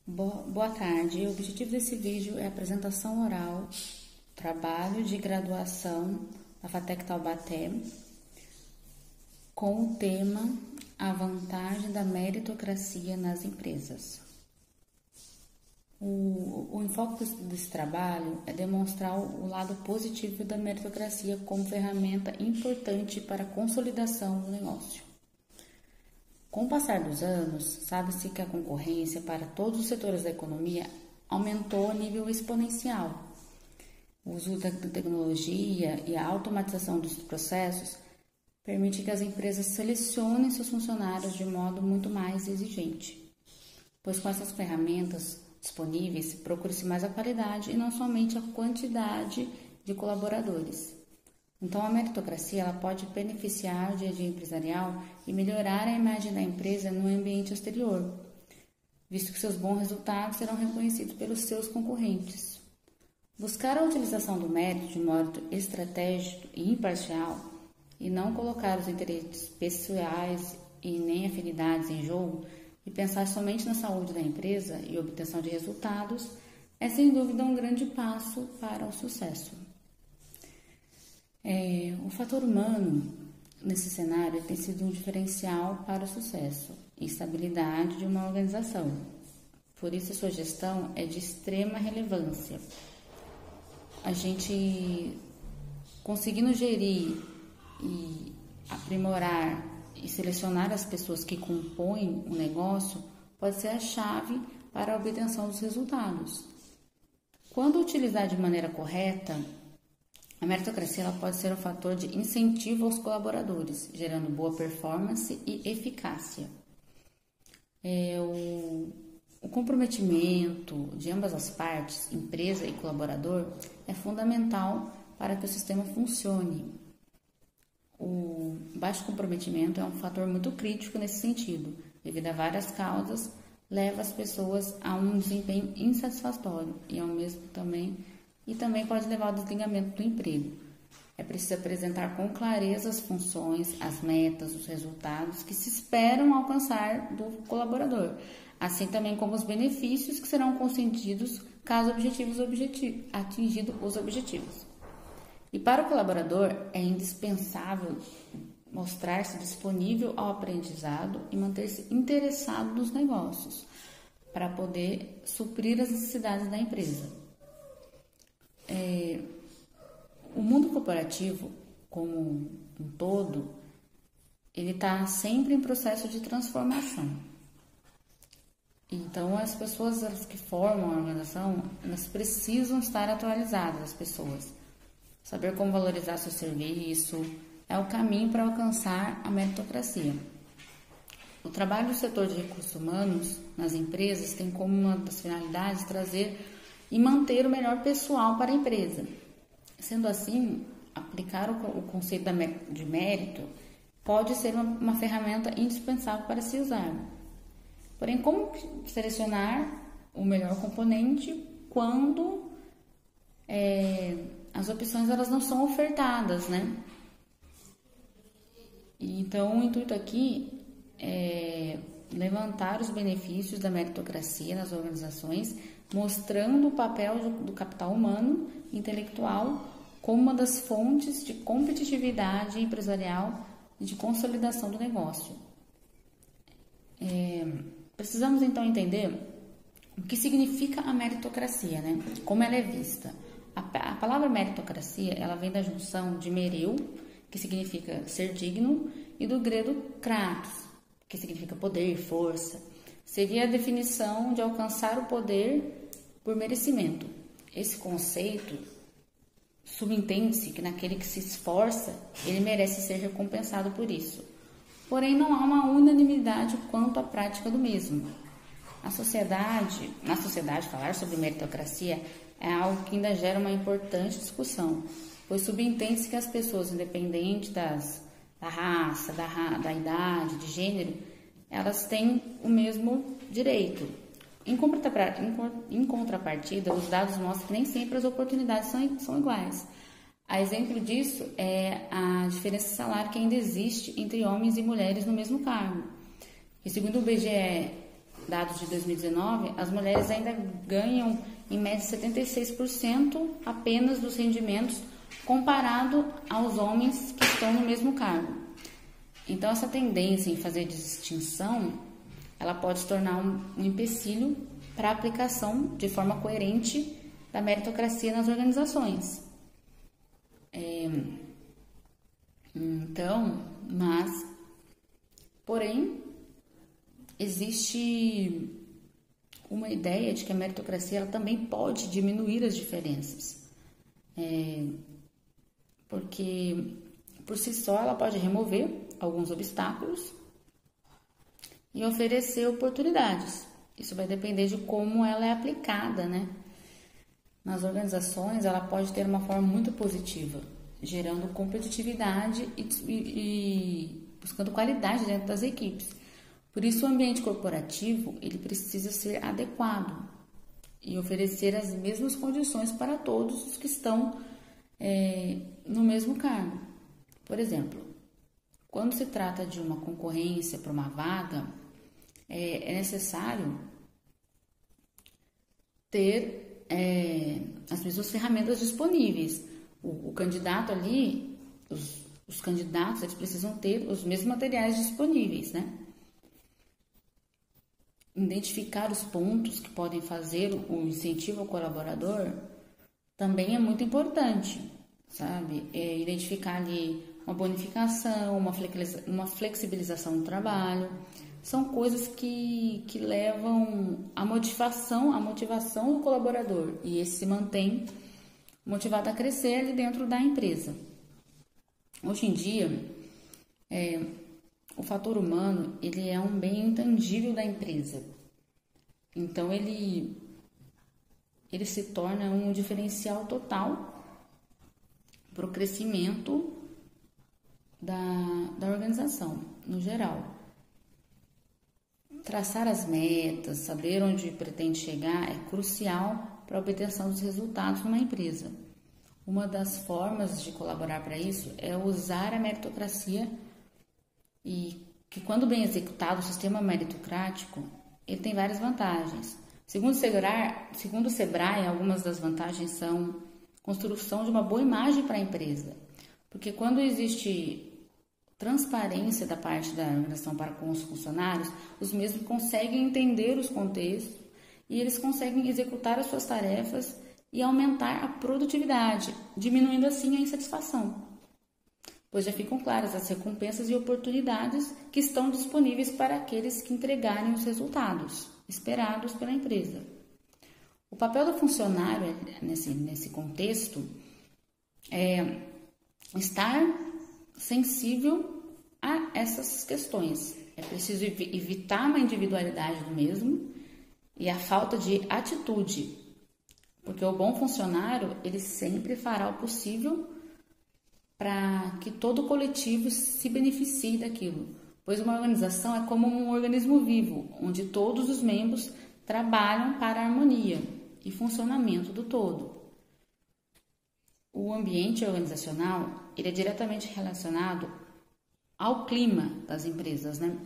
Boa tarde. O objetivo desse vídeo é a apresentação oral, trabalho de graduação da FATEC Taubaté, com o tema A Vantagem da Meritocracia nas Empresas. O enfoque desse trabalho é demonstrar o lado positivo da meritocracia como ferramenta importante para a consolidação do negócio. Com o passar dos anos, sabe-se que a concorrência para todos os setores da economia aumentou a nível exponencial. O uso da tecnologia e a automatização dos processos permite que as empresas selecionem seus funcionários de modo muito mais exigente, pois com essas ferramentas disponíveis, procura-se mais a qualidade e não somente a quantidade de colaboradores. Então, a meritocracia ela pode beneficiar o dia a dia empresarial e melhorar a imagem da empresa no ambiente exterior, visto que seus bons resultados serão reconhecidos pelos seus concorrentes. Buscar a utilização do mérito de modo estratégico e imparcial e não colocar os interesses pessoais e nem afinidades em jogo e pensar somente na saúde da empresa e obtenção de resultados é sem dúvida um grande passo para o sucesso. O fator humano nesse cenário tem sido um diferencial para o sucesso e estabilidade de uma organização. Por isso, a sua gestão é de extrema relevância. A gente conseguindo gerir e aprimorar e selecionar as pessoas que compõem o negócio pode ser a chave para a obtenção dos resultados. Quando utilizar de maneira correta, a meritocracia ela pode ser um fator de incentivo aos colaboradores, gerando boa performance e eficácia. O comprometimento de ambas as partes, empresa e colaborador, é fundamental para que o sistema funcione. O baixo comprometimento é um fator muito crítico nesse sentido, devido a várias causas, leva as pessoas a um desempenho insatisfatório e também pode levar ao desligamento do emprego. É preciso apresentar com clareza as funções, as metas, os resultados que se esperam alcançar do colaborador, assim também como os benefícios que serão concedidos caso atingidos os objetivos. E para o colaborador é indispensável mostrar-se disponível ao aprendizado e manter-se interessado nos negócios para poder suprir as necessidades da empresa. O mundo corporativo, como um todo, ele está sempre em processo de transformação. Então, as pessoas que formam a organização, elas precisam estar atualizadas, as pessoas. Saber como valorizar seu serviço é o caminho para alcançar a meritocracia. O trabalho do setor de recursos humanos nas empresas tem como uma das finalidades trazer e manter o melhor pessoal para a empresa. Sendo assim, aplicar o conceito de mérito pode ser uma ferramenta indispensável para se usar. Porém, como selecionar o melhor componente quando as opções elas não são ofertadas, né? Então, o intuito aqui é levantar os benefícios da meritocracia nas organizações, mostrando o papel do capital humano e intelectual como uma das fontes de competitividade empresarial e de consolidação do negócio. Precisamos, então, entender o que significa a meritocracia, né? Como ela é vista. A palavra meritocracia, ela vem da junção de mereu, que significa ser digno, e do grego kratos, que significa poder, força. Seria a definição de alcançar o poder por merecimento. Esse conceito subentende-se que naquele que se esforça, ele merece ser recompensado por isso. Porém, não há uma unanimidade quanto à prática do mesmo. Na sociedade, falar sobre meritocracia é algo que ainda gera uma importante discussão, pois subentende-se que as pessoas, independente da raça, da idade, de gênero, elas têm o mesmo direito. Em contrapartida, os dados mostram que nem sempre as oportunidades são iguais. A exemplo disso é a diferença de salário que ainda existe entre homens e mulheres no mesmo cargo. E segundo o IBGE dados de 2019, as mulheres ainda ganham em média 76% apenas dos rendimentos comparado aos homens que estão no mesmo cargo. Então, essa tendência em fazer distinção, ela pode se tornar um empecilho para a aplicação de forma coerente da meritocracia nas organizações. Porém, existe uma ideia de que a meritocracia ela também pode diminuir as diferenças, porque por si só ela pode remover alguns obstáculos e oferecer oportunidades. Isso vai depender de como ela é aplicada, né? Nas organizações, ela pode ter uma forma muito positiva, gerando competitividade e buscando qualidade dentro das equipes. Por isso, o ambiente corporativo ele precisa ser adequado e oferecer as mesmas condições para todos os que estão no mesmo cargo. Por exemplo, quando se trata de uma concorrência para uma vaga, é necessário ter as mesmas ferramentas disponíveis. O candidato ali, os candidatos, eles precisam ter os mesmos materiais disponíveis, né? Identificar os pontos que podem fazer o incentivo ao colaborador também é muito importante, sabe? Identificar ali uma bonificação, uma flexibilização do trabalho, são coisas que levam à motivação do colaborador e esse se mantém motivado a crescer ali dentro da empresa. Hoje em dia, o fator humano ele é um bem intangível da empresa. Então, ele se torna um diferencial total para o crescimento da organização, no geral. Traçar as metas, saber onde pretende chegar é crucial para a obtenção dos resultados numa empresa. Uma das formas de colaborar para isso é usar a meritocracia e que, quando bem executado, o sistema meritocrático ele tem várias vantagens. Segundo o Sebrae, algumas das vantagens são construção de uma boa imagem para a empresa, porque quando existe transparência da parte da organização para com os funcionários, os mesmos conseguem entender os contextos e eles conseguem executar as suas tarefas e aumentar a produtividade, diminuindo assim a insatisfação, pois já ficam claras as recompensas e oportunidades que estão disponíveis para aqueles que entregarem os resultados esperados pela empresa. O papel do funcionário nesse contexto é estar sensível a essas questões. É preciso evitar uma individualidade do mesmo e a falta de atitude, porque o bom funcionário ele sempre fará o possível para que todo o coletivo se beneficie daquilo, pois uma organização é como um organismo vivo, onde todos os membros trabalham para a harmonia e funcionamento do todo. O ambiente organizacional ele é diretamente relacionado ao clima das empresas, né?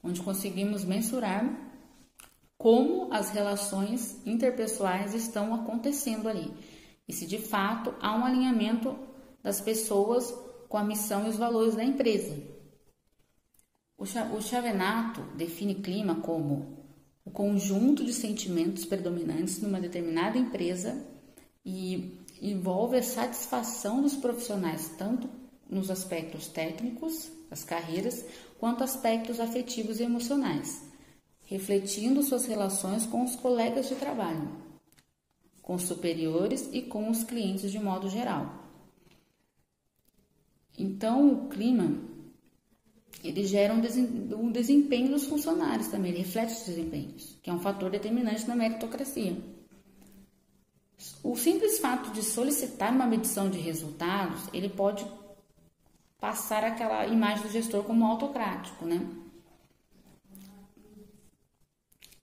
Onde conseguimos mensurar como as relações interpessoais estão acontecendo ali e se de fato há um alinhamento das pessoas com a missão e os valores da empresa. O Chavenato define clima como o conjunto de sentimentos predominantes numa determinada empresa e envolve a satisfação dos profissionais tanto nos aspectos técnicos, das carreiras, quanto aspectos afetivos e emocionais, refletindo suas relações com os colegas de trabalho, com os superiores e com os clientes de modo geral. Então, o clima, ele gera um desempenho dos funcionários também, ele reflete os desempenhos, que é um fator determinante na meritocracia. O simples fato de solicitar uma medição de resultados, ele pode passar aquela imagem do gestor como autocrático, né?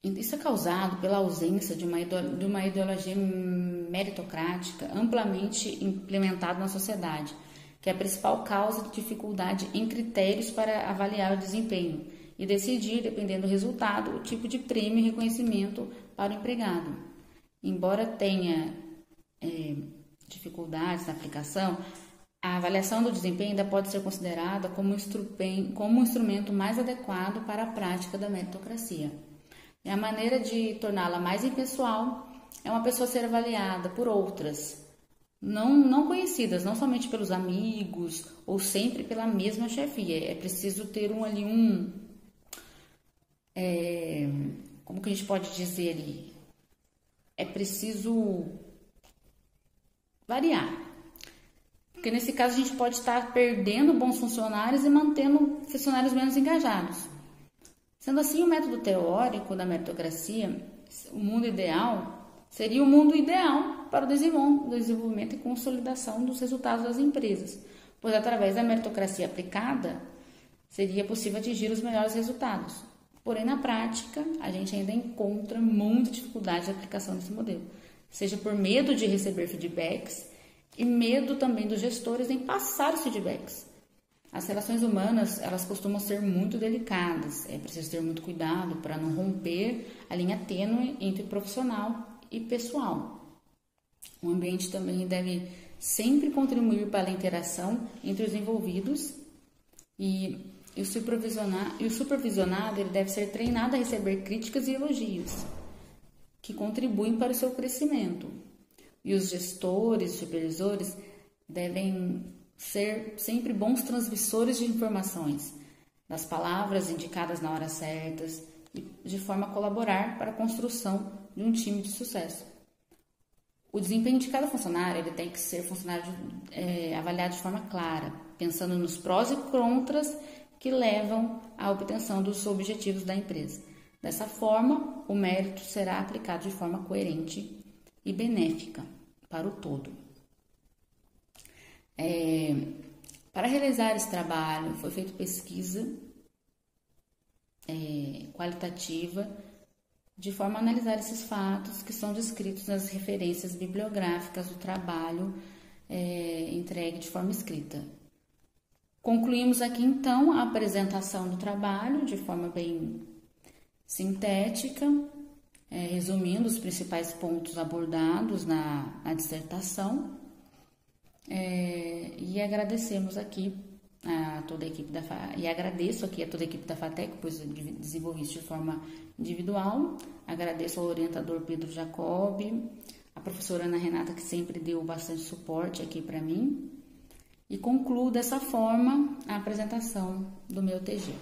Isso é causado pela ausência de uma ideologia meritocrática amplamente implementada na sociedade, que é a principal causa de dificuldade em critérios para avaliar o desempenho e decidir, dependendo do resultado, o tipo de prêmio e reconhecimento para o empregado. Embora tenha dificuldades na aplicação, a avaliação do desempenho ainda pode ser considerada como um instrumento mais adequado para a prática da meritocracia. E a maneira de torná-la mais impessoal é uma pessoa ser avaliada por outras, não conhecidas, não somente pelos amigos ou sempre pela mesma chefia. É preciso ter como que a gente pode dizer ali? É preciso variar. Porque nesse caso a gente pode estar perdendo bons funcionários e mantendo funcionários menos engajados. Sendo assim, o método teórico da meritocracia, o mundo ideal, seria o mundo ideal para o desenvolvimento e consolidação dos resultados das empresas, pois através da meritocracia aplicada, seria possível atingir os melhores resultados. Porém, na prática, a gente ainda encontra muita dificuldade de aplicação desse modelo, seja por medo de receber feedbacks e medo também dos gestores em passar os feedbacks. As relações humanas, elas costumam ser muito delicadas, é preciso ter muito cuidado para não romper a linha tênue entre profissional e pessoal. O ambiente também deve sempre contribuir para a interação entre os envolvidos e o supervisionado ele deve ser treinado a receber críticas e elogios que contribuem para o seu crescimento. E os gestores, supervisores devem ser sempre bons transmissores de informações, das palavras indicadas na hora certas, e de forma a colaborar para a construção de um time de sucesso. O desempenho de cada funcionário ele tem que ser avaliado de forma clara, pensando nos prós e contras que levam à obtenção dos objetivos da empresa. Dessa forma, o mérito será aplicado de forma coerente e benéfica para o todo. Para realizar esse trabalho, foi feita pesquisa qualitativa de forma a analisar esses fatos que são descritos nas referências bibliográficas do trabalho entregue de forma escrita. Concluímos aqui, então, a apresentação do trabalho de forma bem sintética, resumindo os principais pontos abordados na dissertação. E agradecemos aqui a toda a equipe agradeço aqui a toda a equipe da FATEC, pois eu desenvolvi isso de forma individual. Agradeço ao orientador Pedro Jacob, a professora Ana Renata, que sempre deu bastante suporte aqui para mim, e concluo dessa forma a apresentação do meu TG.